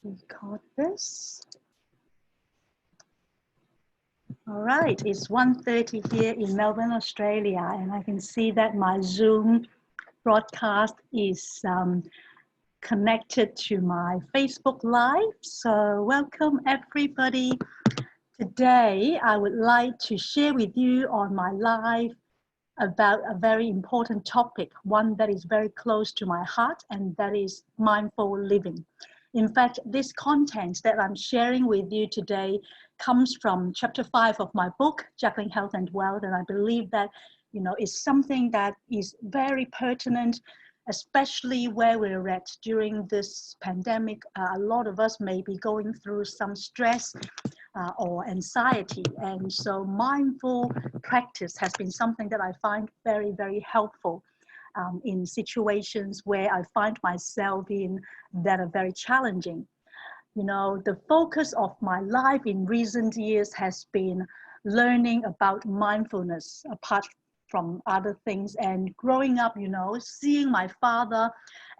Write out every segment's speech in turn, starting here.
Record this. All right, it's 1:30 here in Melbourne, Australia, and I can see that my Zoom broadcast is connected to my Facebook Live. So welcome everybody. Today, I would like to share with you on my live about a very important topic, one that is very close to my heart, and that is mindful living. In fact, this content that I'm sharing with you today comes from chapter 5 of my book, Juggling Health and Wealth, and I believe that, is something that is very pertinent, especially where we're at during this pandemic. A lot of us may be going through some stress or anxiety, and so mindful practice has been something that I find very, very helpful in situations where I find myself in that are very challenging. The focus of my life in recent years has been learning about mindfulness apart from other things, and growing up, seeing my father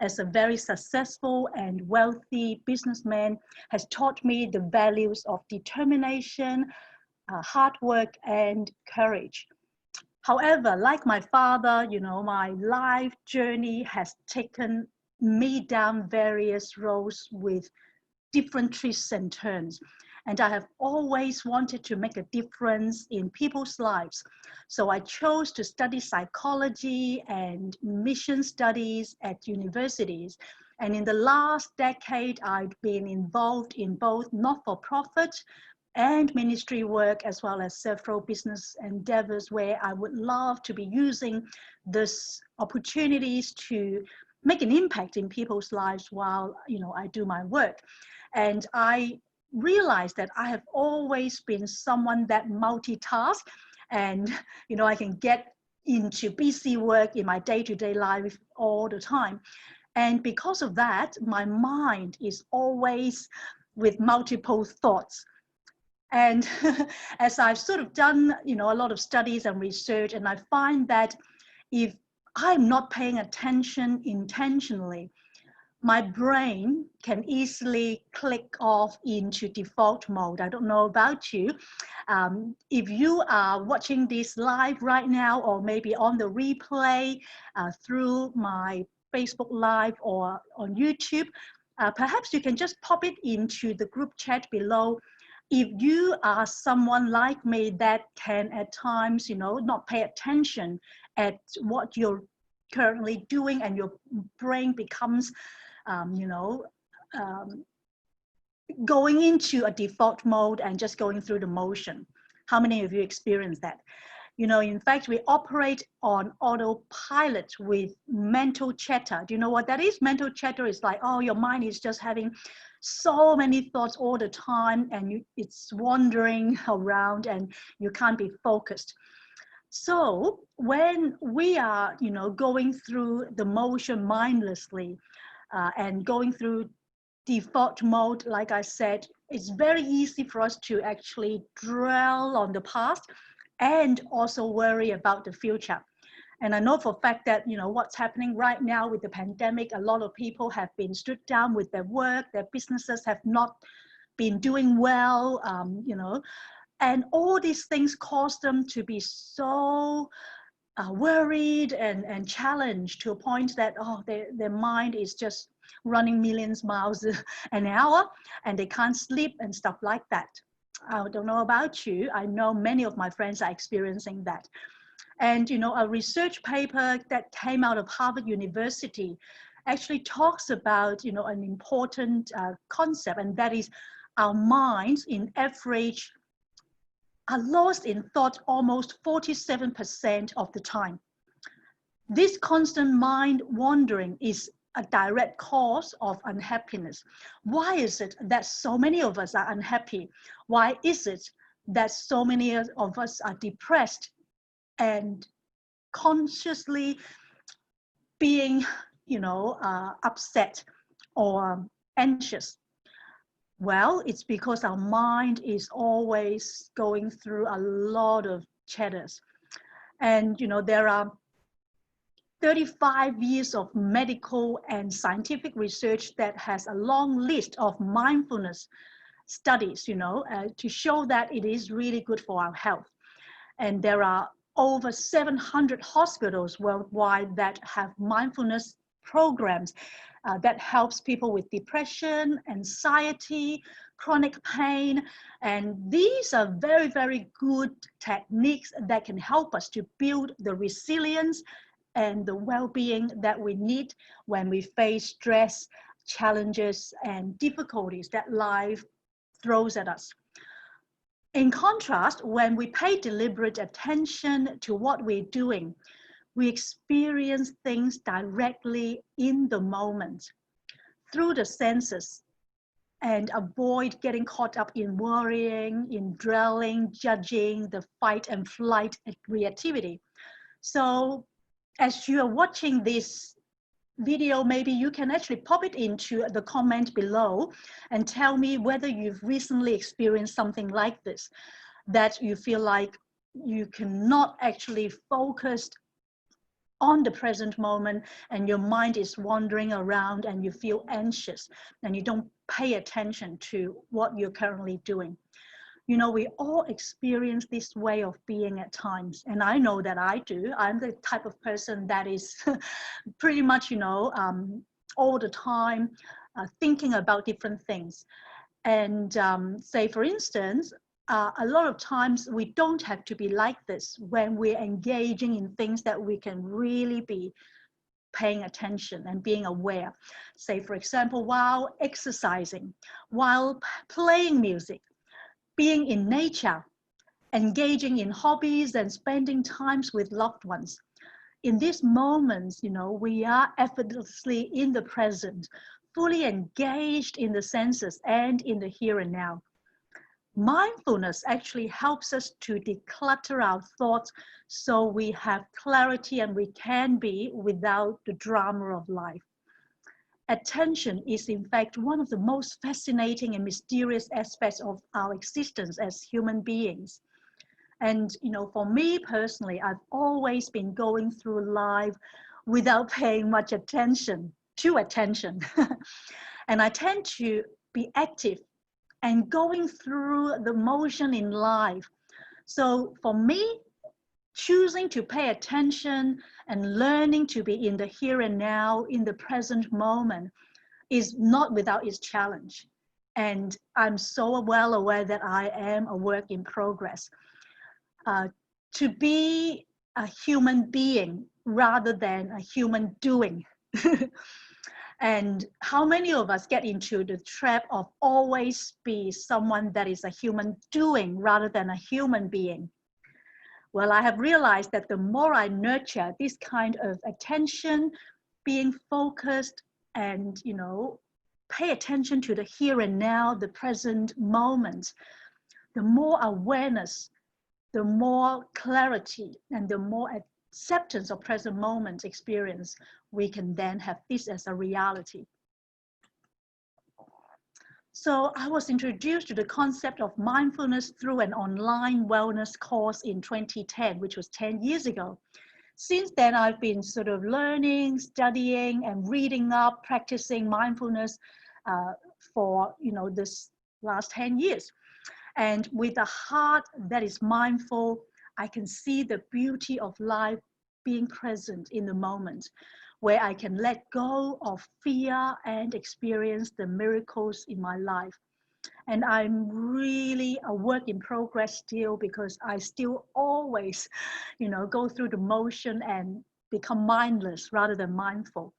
as a very successful and wealthy businessman has taught me the values of determination, hard work, and courage. However, like my father, my life journey has taken me down various roads with different twists and turns. And I have always wanted to make a difference in people's lives. So I chose to study psychology and mission studies at universities. And in the last decade, I've been involved in both not-for-profit and ministry work, as well as several business endeavors where I would love to be using this opportunities to make an impact in people's lives while I do my work. And I realized that I have always been someone that multitasks, and I can get into busy work in my day-to-day life all the time. And because of that, my mind is always with multiple thoughts. And as I've sort of done, a lot of studies and research, and I find that if I'm not paying attention intentionally, my brain can easily click off into default mode. I don't know about you. If you are watching this live right now, or maybe on the replay through my Facebook Live or on YouTube, perhaps you can just pop it into the group chat below. If you are someone like me that can at times, not pay attention at what you're currently doing, and your brain becomes, going into a default mode and just going through the motion. How many of you experience that? In fact, we operate on autopilot with mental chatter. Do you know what that is? Mental chatter is like, oh, your mind is just having so many thoughts all the time, and it's wandering around and you can't be focused. So when we are, going through the motion mindlessly and going through default mode, like I said, it's very easy for us to actually dwell on the past and also worry about the future. And I know for a fact that, what's happening right now with the pandemic, a lot of people have been stood down with their work, their businesses have not been doing well, and all these things cause them to be so worried and challenged to a point that, their mind is just running millions miles an hour, and they can't sleep and stuff like that. I don't know about you. I know many of my friends are experiencing that. And, a research paper that came out of Harvard University actually talks about, an important concept, and that is our minds in average are lost in thought almost 47% of the time. This constant mind wandering is a direct cause of unhappiness. Why is it that so many of us are unhappy? Why is it that so many of us are depressed and consciously being, upset or anxious? Well, it's because our mind is always going through a lot of chatters. And, there are 35 years of medical and scientific research that has a long list of mindfulness studies, to show that it is really good for our health. And there are over 700 hospitals worldwide that have mindfulness programs that helps people with depression, anxiety, chronic pain. And these are very, very good techniques that can help us to build the resilience and the well-being that we need when we face stress, challenges, and difficulties that life throws at us. In contrast, when we pay deliberate attention to what we're doing, we experience things directly in the moment through the senses and avoid getting caught up in worrying, in dwelling, judging, the fight and flight reactivity. So as you are watching this video, maybe you can actually pop it into the comment below and tell me whether you've recently experienced something like this, that you feel like you cannot actually focus on the present moment and your mind is wandering around and you feel anxious and you don't pay attention to what you're currently doing. We all experience this way of being at times, and I know that I do. I'm the type of person that is pretty much, all the time thinking about different things. And say, for instance, a lot of times we don't have to be like this when we're engaging in things that we can really be paying attention and being aware. Say, for example, while exercising, while playing music, being in nature, engaging in hobbies and spending times with loved ones. In these moments, we are effortlessly in the present, fully engaged in the senses and in the here and now. Mindfulness actually helps us to declutter our thoughts so we have clarity and we can be without the drama of life. Attention is in fact one of the most fascinating and mysterious aspects of our existence as human beings. And for me personally, I've always been going through life without paying much attention to attention. And I tend to be active and going through the motion in life. So for me, choosing to pay attention and learning to be in the here and now, in the present moment, is not without its challenge. And I'm so well aware that I am a work in progress. To be a human being rather than a human doing. And how many of us get into the trap of always be someone that is a human doing rather than a human being? Well, I have realized that the more I nurture this kind of attention, being focused and, pay attention to the here and now, the present moment, the more awareness, the more clarity, and the more acceptance of present moment experience, we can then have this as a reality. So I was introduced to the concept of mindfulness through an online wellness course in 2010, which was 10 years ago. Since then, I've been sort of learning, studying, and reading up, practicing mindfulness for this last 10 years. And with a heart that is mindful, I can see the beauty of life being present in the moment, where I can let go of fear and experience the miracles in my life. And I'm really a work in progress still, because I still always, go through the motion and become mindless rather than mindful.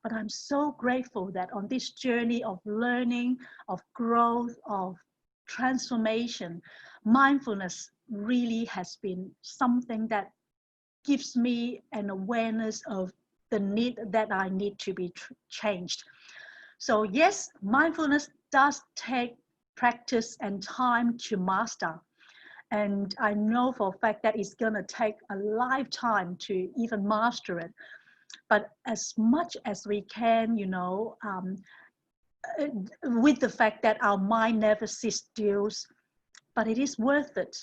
But I'm so grateful that on this journey of learning, of growth, of transformation, mindfulness really has been something that gives me an awareness of the need that I need to be changed. So yes, mindfulness does take practice and time to master. And I know for a fact that it's going to take a lifetime to even master it. But as much as we can, with the fact that our mind never sits still, but it is worth it.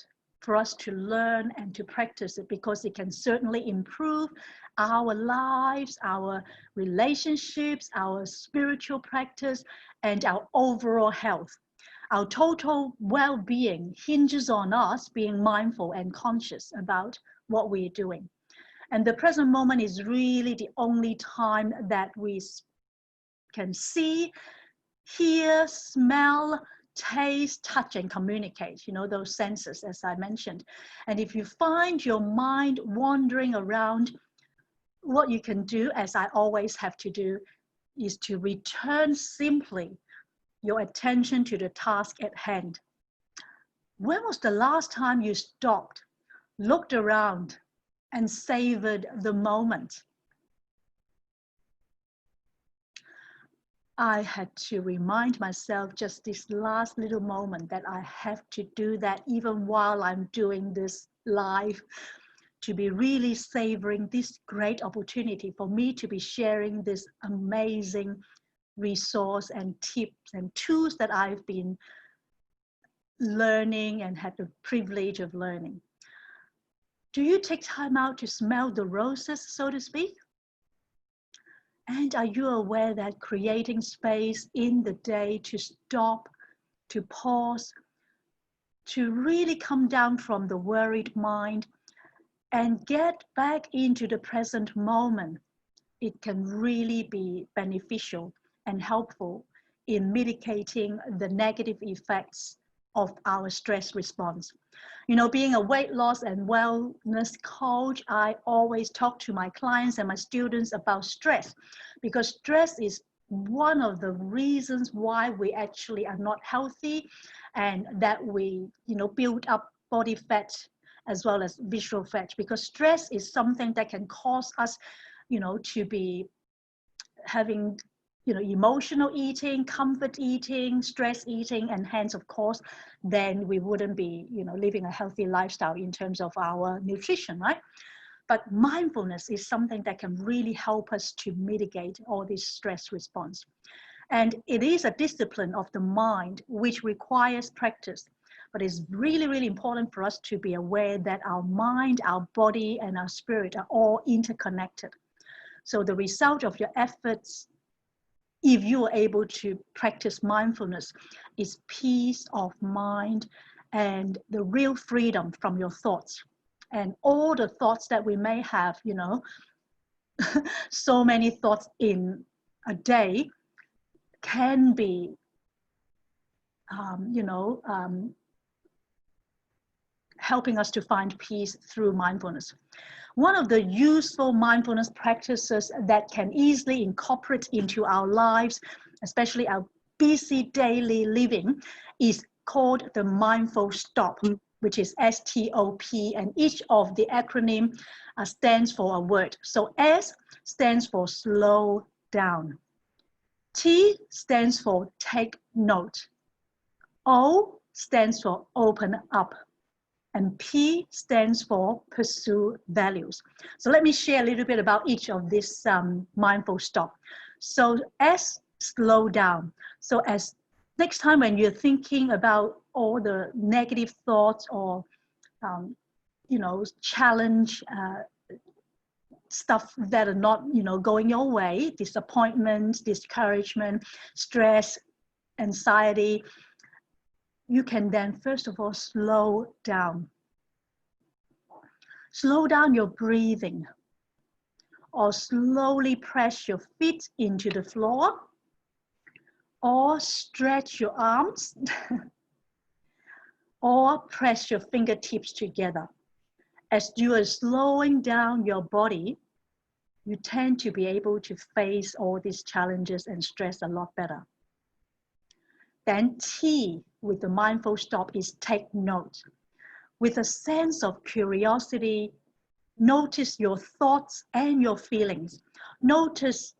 for us to learn and to practice it, because it can certainly improve our lives, our relationships, our spiritual practice, and our overall health. Our total well-being hinges on us being mindful and conscious about what we're doing. And the present moment is really the only time that we can see, hear, smell, taste, touch, and communicate, you know, those senses, as I mentioned. And if you find your mind wandering around, what you can do, as I always have to do, is to return simply your attention to the task at hand. When was the last time you stopped, looked around, and savored the moment? I had to remind myself just this last little moment that I have to do that even while I'm doing this live, to be really savoring this great opportunity for me to be sharing this amazing resource and tips and tools that I've been learning and had the privilege of learning. Do you take time out to smell the roses, so to speak? And are you aware that creating space in the day to stop, to pause, to really come down from the worried mind and get back into the present moment, it can really be beneficial and helpful in mitigating the negative effects of our stress response. You know, being a weight loss and wellness coach, I always talk to my clients and my students about stress, because stress is one of the reasons why we actually are not healthy, and that we, you know, build up body fat as well as visceral fat, because stress is something that can cause us, you know, to be having, you know, emotional eating, comfort eating, stress eating, and hence, of course, then we wouldn't be, you know, living a healthy lifestyle in terms of our nutrition, right? But mindfulness is something that can really help us to mitigate all this stress response. And it is a discipline of the mind which requires practice. But it's really, really important for us to be aware that our mind, our body, and our spirit are all interconnected. So the result of your efforts, if you are able to practice mindfulness, is peace of mind and the real freedom from your thoughts. And all the thoughts that we may have, you know, so many thoughts in a day can be, helping us to find peace through mindfulness. One of the useful mindfulness practices that can easily incorporate into our lives, especially our busy daily living, is called the Mindful S.T.O.P, which is S.T.O.P, and each of the acronym stands for a word. So S stands for slow down. T stands for take note. O stands for open up. And P stands for pursue values. So let me share a little bit about each of these mindful stop. So S, slow down. So as next time when you're thinking about all the negative thoughts or, challenge stuff that are not, going your way, disappointment, discouragement, stress, anxiety, you can then first of all slow down. Slow down your breathing, or slowly press your feet into the floor, or stretch your arms, or press your fingertips together. As you are slowing down your body, you tend to be able to face all these challenges and stress a lot better. Then T with the mindful stop is take note. With a sense of curiosity, notice your thoughts and your feelings. Notice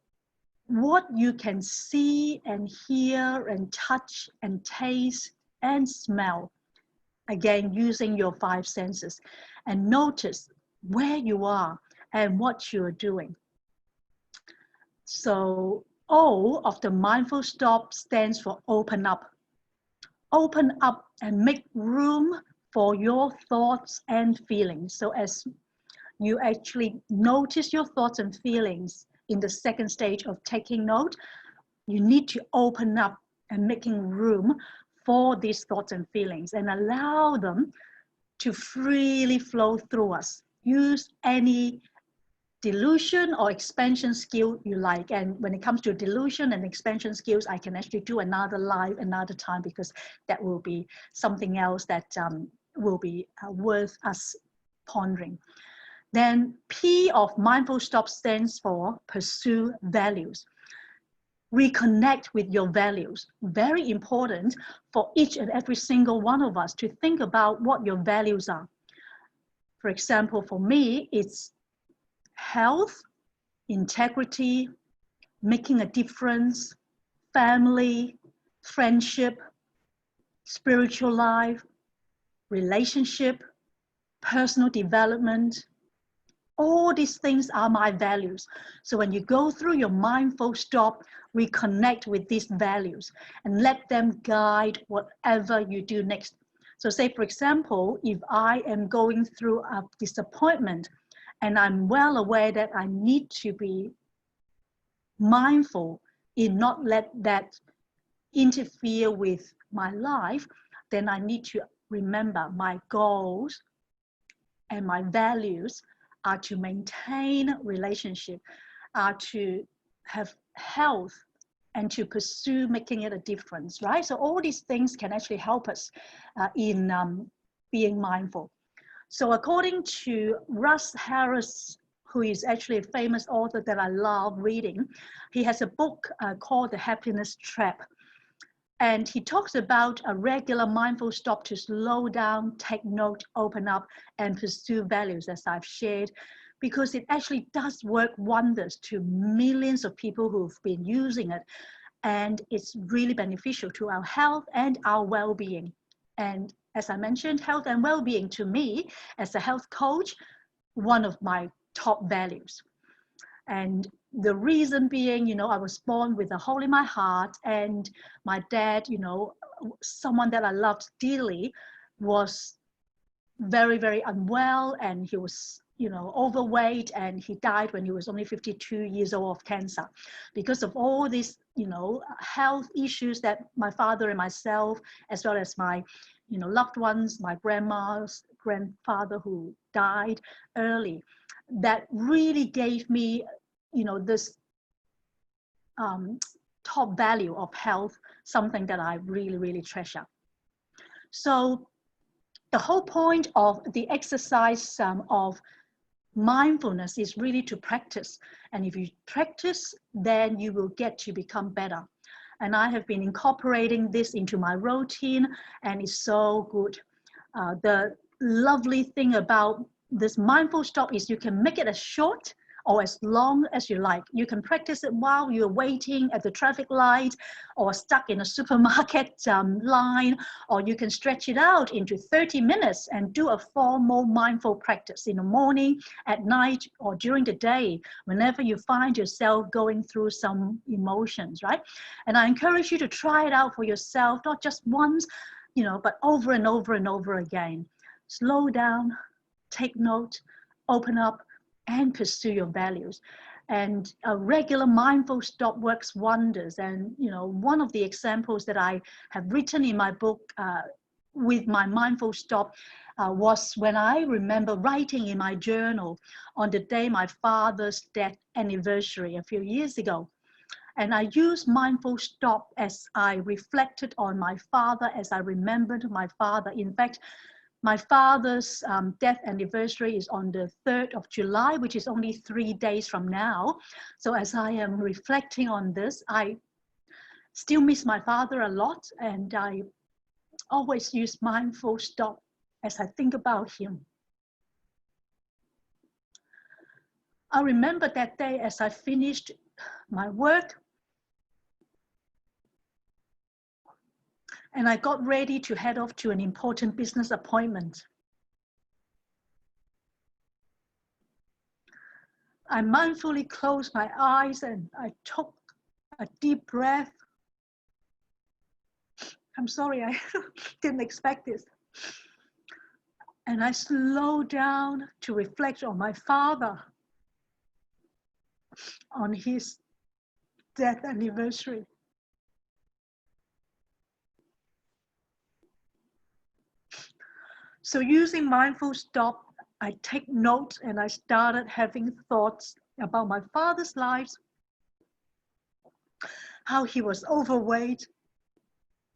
what you can see and hear and touch and taste and smell. Again, using your 5 senses. And notice where you are and what you're doing. So O of the mindful stop stands for open up. Open up and make room for your thoughts and feelings. So as you actually notice your thoughts and feelings in the second stage of taking note, you need to open up and making room for these thoughts and feelings and allow them to freely flow through us. Use any delusion or expansion skill you like. And when it comes to delusion and expansion skills, I can actually do another live another time, because that will be something else that will be worth us pondering. Then P of Mindful Stop stands for pursue values. Reconnect with your values. Very important for each and every single one of us to think about what your values are. For example, for me, it's health, integrity, making a difference, family, friendship, spiritual life, relationship, personal development. All these things are my values. So when you go through your mindful stop, reconnect with these values and let them guide whatever you do next. So say, for example, if I am going through a disappointment and I'm well aware that I need to be mindful in not let that interfere with my life, then I need to remember my goals and my values are to maintain relationship, are to have health, and to pursue making it a difference, right? So all these things can actually help us in being mindful. So according to Russ Harris, who is actually a famous author that I love reading, he has a book called The Happiness Trap. And he talks about a regular mindful stop to slow down, take note, open up, and pursue values, as I've shared, because it actually does work wonders to millions of people who've been using it. And it's really beneficial to our health and our well-being. And as I mentioned, health and well-being to me, as a health coach, one of my top values. And the reason being, you know, I was born with a hole in my heart, and my dad, you know, someone that I loved dearly, was very, very unwell, and he was, you know, overweight, and he died when he was only 52 years old of cancer. Because of all these, you know, health issues that my father and myself, as well as my, you know, loved ones, my grandma's grandfather who died early, that really gave me, you know, this top value of health, something that I really, really treasure. So the whole point of the exercise of mindfulness is really to practice. And if you practice, then you will get to become better. And I have been incorporating this into my routine, and it's so good. The lovely thing about this mindful stop is you can make it as short or as long as you like. You can practice it while you're waiting at the traffic light, or stuck in a supermarket line, or you can stretch it out into 30 minutes and do a formal mindful practice in the morning, at night, or during the day, whenever you find yourself going through some emotions, right? And I encourage you to try it out for yourself, not just once, you know, but over and over and over again. Slow down, take note, open up, and pursue your values. And a regular mindful stop works wonders. And, you know, one of the examples that I have written in my book with my mindful stop was when I remember writing in my journal on the day my father's death anniversary a few years ago. And I used mindful stop as I reflected on my father, as I remembered my father. In fact, my father's death anniversary is on the 3rd of July, which is only 3 days from now. So as I am reflecting on this, I still miss my father a lot, and I always use mindful stop as I think about him. I remember that day as I finished my work, and I got ready to head off to an important business appointment. I mindfully closed my eyes and I took a deep breath. I'm sorry, I didn't expect this. And I slowed down to reflect on my father, on his death anniversary. So using Mindful S.T.O.P, I take notes and I started having thoughts about my father's life, how he was overweight,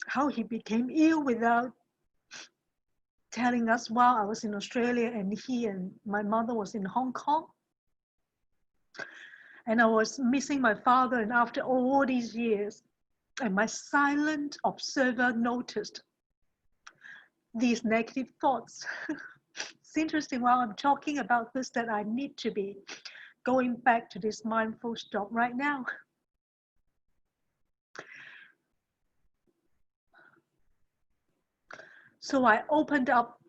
how he became ill without telling us while I was in Australia and he and my mother was in Hong Kong. And I was missing my father, and after all these years, and my silent observer noticed these negative thoughts. It's interesting while I'm talking about this that I need to be going back to this Mindful S.T.O.P right now. So I opened up,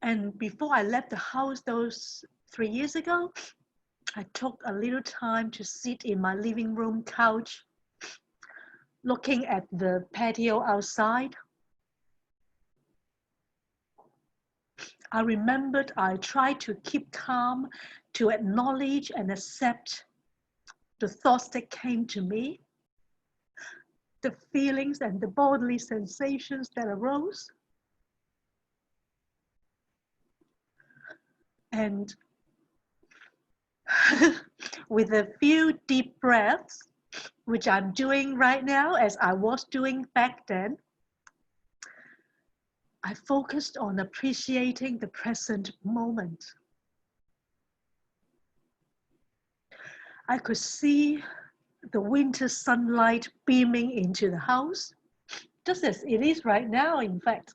and before I left the house those 3 years ago, I took a little time to sit in my living room couch, looking at the patio outside. I remembered I tried to keep calm, to acknowledge and accept the thoughts that came to me, the feelings and the bodily sensations that arose. And with a few deep breaths, which I'm doing right now as I was doing back then, I focused on appreciating the present moment. I could see the winter sunlight beaming into the house, just as it is right now, in fact.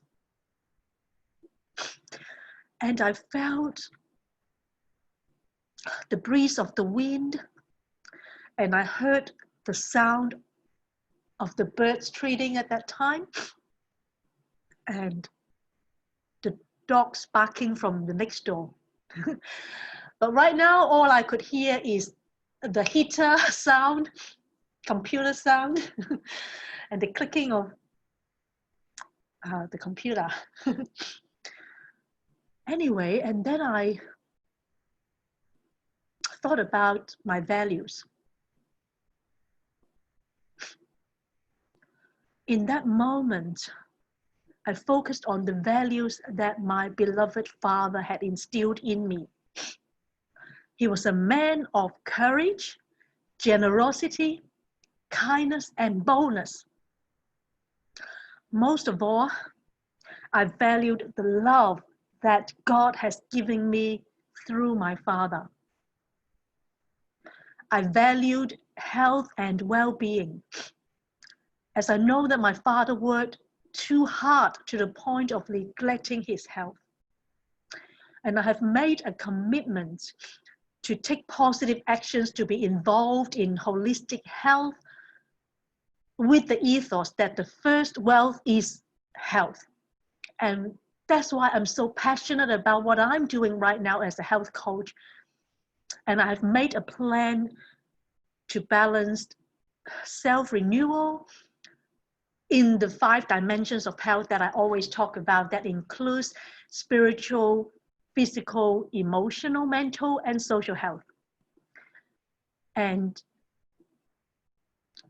And I felt the breeze of the wind, and I heard the sound of the birds tweeting at that time, and the dogs barking from the next door. But right now, all I could hear is the heater sound, computer sound, and the clicking of the computer. Anyway, and then I thought about my values. In that moment, I focused on the values that my beloved father had instilled in me. He was a man of courage, generosity, kindness, and boldness. Most of all, I valued the love that God has given me through my father. I valued health and well-being, as I know that my father worked too hard to the point of neglecting his health. And I have made a commitment to take positive actions to be involved in holistic health with the ethos that the first wealth is health. And that's why I'm so passionate about what I'm doing right now as a health coach. And I've made a plan to balance self-renewal in the 5 dimensions of health that I always talk about, that includes spiritual, physical, emotional, mental, and social health. And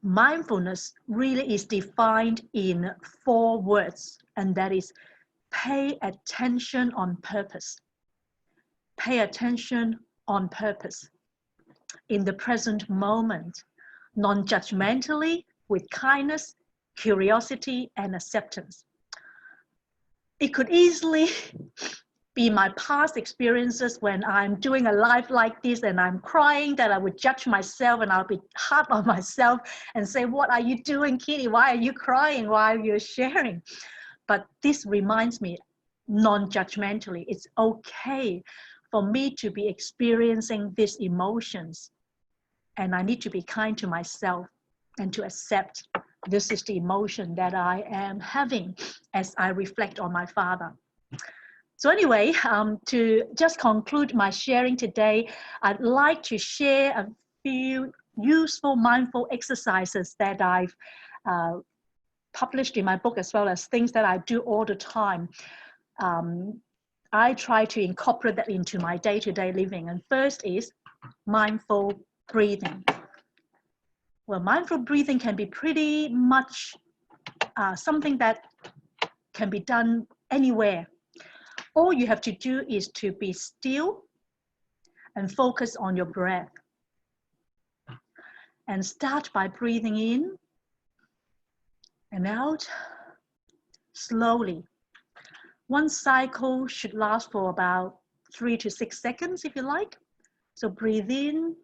mindfulness really is defined in 4 words, and that is pay attention on purpose. Pay attention on purpose. In the present moment, non-judgmentally, with kindness, curiosity, and acceptance. It could easily be my past experiences when I'm doing a live like this and I'm crying, that I would judge myself and I'll be hard on myself and say, what are you doing, Kitty? Why are you crying while you're sharing? But this reminds me, non-judgmentally, it's okay for me to be experiencing these emotions. And I need to be kind to myself and to accept this is the emotion that I am having as I reflect on my father. So anyway, to just conclude my sharing today, I'd like to share a few useful mindful exercises that I've published in my book, as well as things that I do all the time. I try to incorporate that into my day-to-day living. And first is mindful breathing. Well, mindful breathing can be pretty much something that can be done anywhere. All you have to do is to be still and focus on your breath. And start by breathing in and out slowly. One cycle should last for about 3 to 6 seconds if you like. So breathe in,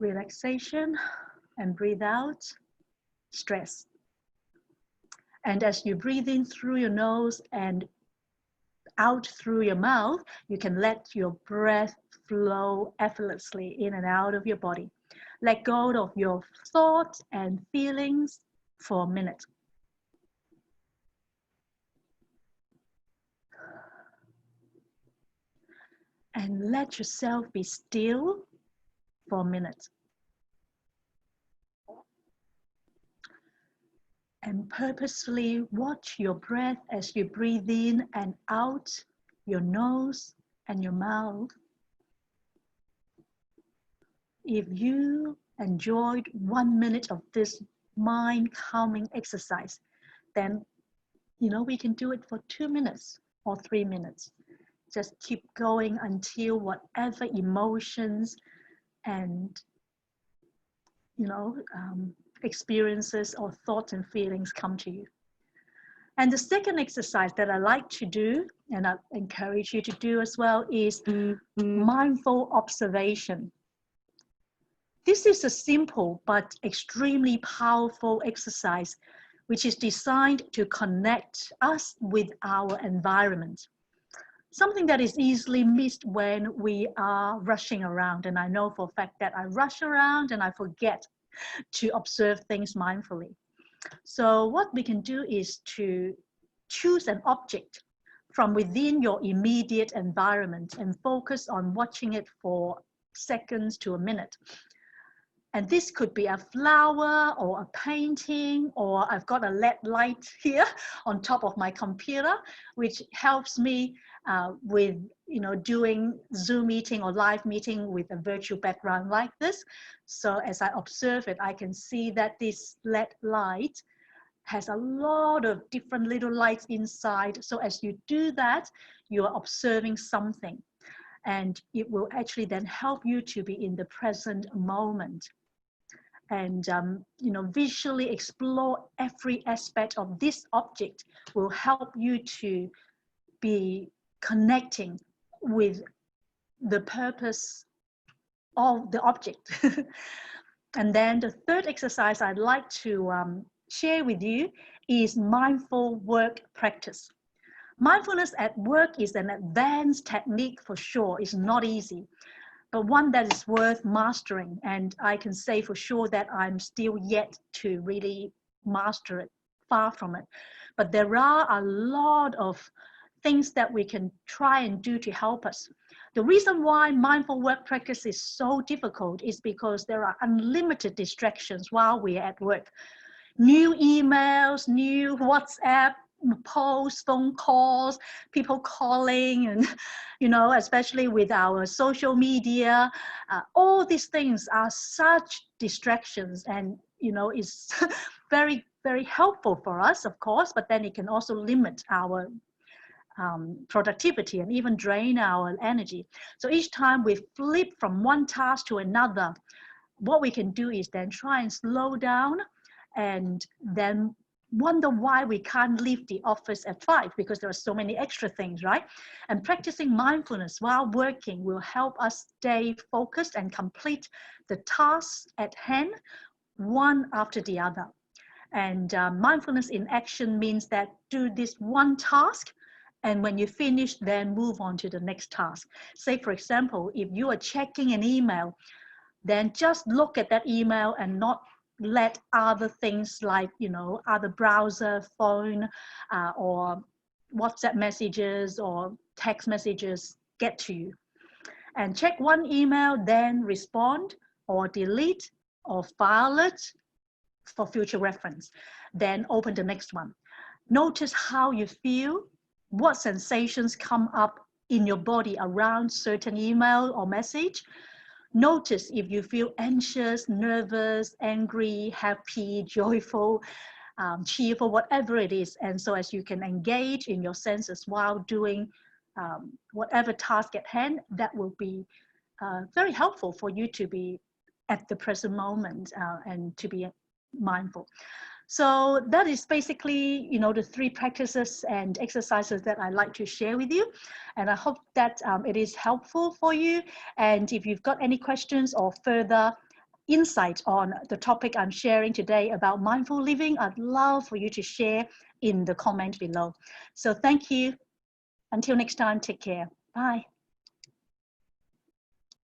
relaxation, and breathe out, stress. And as you breathe in through your nose and out through your mouth, you can let your breath flow effortlessly in and out of your body. Let go of your thoughts and feelings for a minute. And let yourself be still for a minute. And purposefully watch your breath as you breathe in and out your nose and your mouth. If you enjoyed 1 minute of this mind calming exercise, then we can do it for 2 minutes or 3 minutes. Just keep going until whatever emotions and experiences or thoughts and feelings come to you. And the second exercise that I like to do, and I encourage you to do as well, is mindful observation. This is a simple but extremely powerful exercise which is designed to connect us with our environment. Something that is easily missed when we are rushing around. And I know for a fact that I rush around and I forget to observe things mindfully. So what we can do is to choose an object from within your immediate environment and focus on watching it for seconds to a minute. And this could be a flower or a painting, or I've got a LED light here on top of my computer, which helps me with doing Zoom meeting or live meeting with a virtual background like this. So as I observe it, I can see that this LED light has a lot of different little lights inside. So as you do that, you are observing something, and it will actually then help you to be in the present moment. And visually explore every aspect of this object will help you to be connecting with the purpose of the object. And then the third exercise I'd like to share with you is mindful work practice. Mindfulness at work is an advanced technique for sure. It's not easy, but one that is worth mastering. And I can say for sure that I'm still yet to really master it, far from it. But there are a lot of things that we can try and do to help us. The reason why mindful work practice is so difficult is because there are unlimited distractions while we're at work. New emails, new WhatsApp posts, phone calls, people calling, and especially with our social media, all these things are such distractions, and is very, very helpful for us, of course, but then it can also limit our productivity and even drain our energy. So each time we flip from one task to another, what we can do is then try and slow down and then wonder why we can't leave the office at 5 because there are so many extra things, right? And practicing mindfulness while working will help us stay focused and complete the tasks at hand, one after the other. And mindfulness in action means that do this one task, and when you finish, then move on to the next task. Say, for example, if you are checking an email, then just look at that email and not let other things like, other browser, phone, or WhatsApp messages or text messages get to you. And check one email, then respond or delete or file it for future reference. Then open the next one. Notice how you feel what sensations come up in your body around certain email or message. Notice if you feel anxious, nervous, angry, happy, joyful, cheerful, whatever it is. And so as you can engage in your senses while doing whatever task at hand, that will be very helpful for you to be at the present moment and to be mindful. So that is basically, you know, the 3 practices and exercises that I like to share with you. And I hope that it is helpful for you. And if you've got any questions or further insight on the topic I'm sharing today about mindful living, I'd love for you to share in the comment below. So thank you. Until next time, take care. Bye.